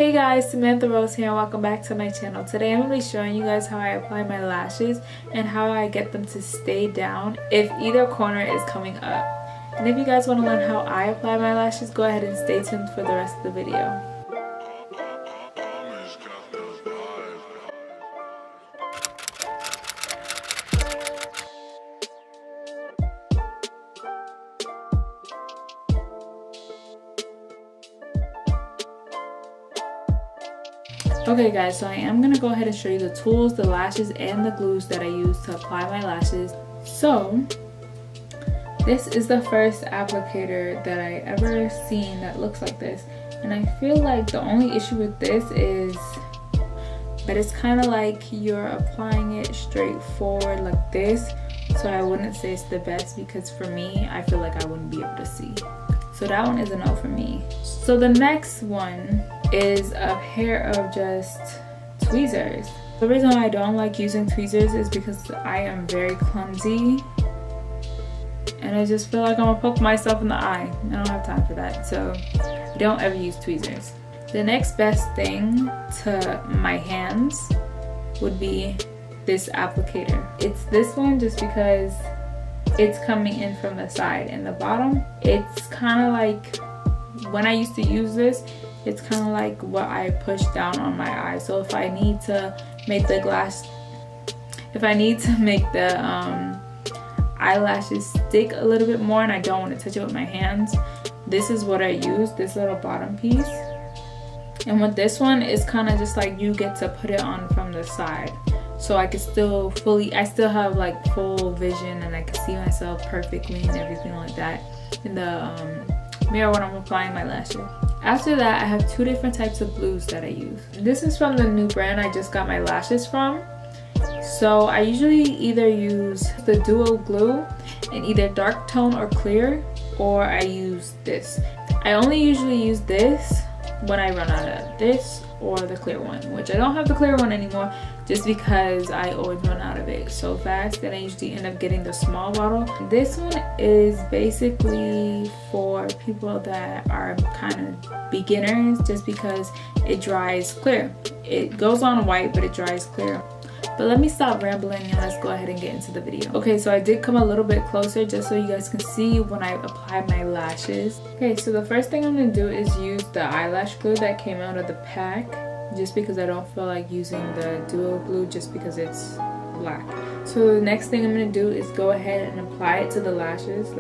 Hey guys, Samantha Rose here and welcome back to my channel. Today I'm going to be showing you guys how I apply my lashes and how I get them to stay down if either corner is coming up. And if you guys want to learn how I apply my lashes, go ahead and stay tuned for the rest of the video. Okay guys, so I am going to go ahead and show you the tools, the lashes, and the glues that I use to apply my lashes. So, this is the first applicator that I ever seen that looks like this. And I feel like the only issue with this is that it's kind of like you're applying it straight forward like this. So I wouldn't say it's the best because for me, I feel like I wouldn't be able to see. So that one is a no for me. So the next one is a pair of just tweezers. The reason why I don't like using tweezers is because I am very clumsy and I just feel like I'm gonna poke myself in the eye. I don't have time for that, so I don't ever use tweezers. The next best thing to my hands would be this applicator. It's this one just because it's coming in from the side and the bottom. It's kind of like, when I used to use this, it's kind of like what I push down on my eye. So if I need to make the eyelashes stick a little bit more and I don't want to touch it with my hands, this is what I use, this little bottom piece. And with this one, it's kind of just like you get to put it on from the side. So I can still I still have like full vision and I can see myself perfectly and everything like that in the mirror when I'm applying my lashes. After that, I have two different types of glues that I use. This is from the new brand I just got my lashes from. So I usually either use the duo glue in either dark tone or clear, or I use this. I only usually use this when I run out of this or the clear one, which I don't have the clear one anymore just because I always run out of it so fast that I usually end up getting the small bottle. This one is basically for people that are kind of beginners just because it dries clear. It goes on white but it dries clear. But let me stop rambling and let's go ahead and get into the video. Okay, so I did come a little bit closer just so you guys can see when I apply my lashes. Okay, so the first thing I'm going to do is use the eyelash glue that came out of the pack, just because I don't feel like using the duo glue just because it's black. So the next thing I'm going to do is go ahead and apply it to the lashes.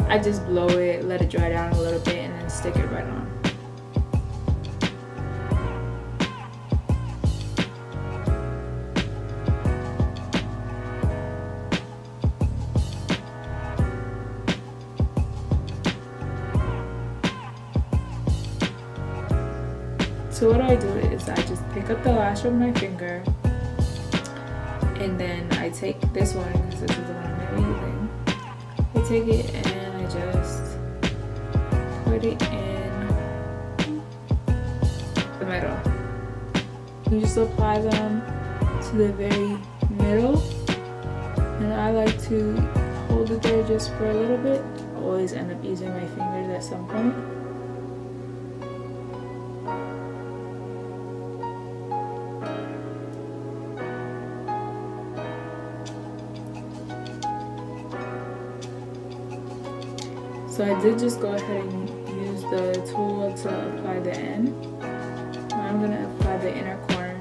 I just blow it, let it dry down a little bit, and then stick it right on. So what I do is I just pick up the lash with my finger, and then I take this one, because this is the one I'm going to be using. I take it and I just put it in the middle. You just apply them to the very middle, and I like to hold it there just for a little bit. I always end up using my fingers at some point. So I did just go ahead and use the tool to apply the end. Now I'm going to apply the inner corner.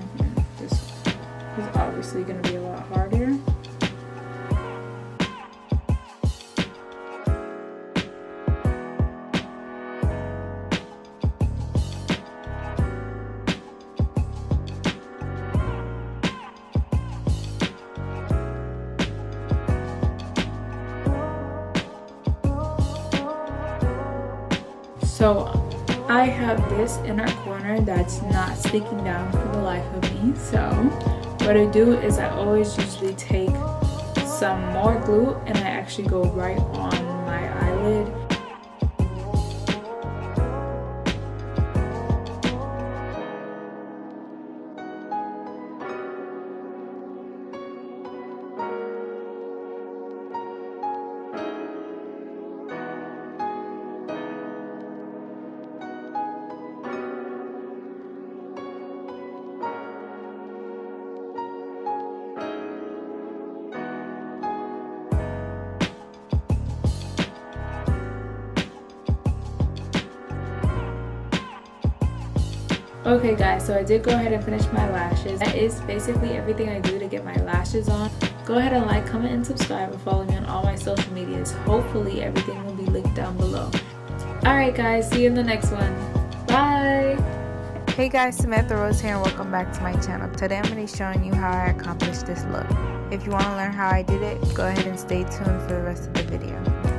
This is obviously going to be a lot harder. So I have this inner corner that's not sticking down for the life of me. So what I do is I always usually take some more glue and I actually go right on my eyelid. Okay guys, so I did go ahead and finish my lashes. That is basically everything I do to get my lashes on. Go ahead and like, comment, and subscribe, and follow me on all my social medias. Hopefully everything will be linked down below. Alright guys, see you in the next one. Bye! Hey guys, Samantha Rose here and welcome back to my channel. Today I'm going to be showing you how I accomplished this look. If you want to learn how I did it, go ahead and stay tuned for the rest of the video.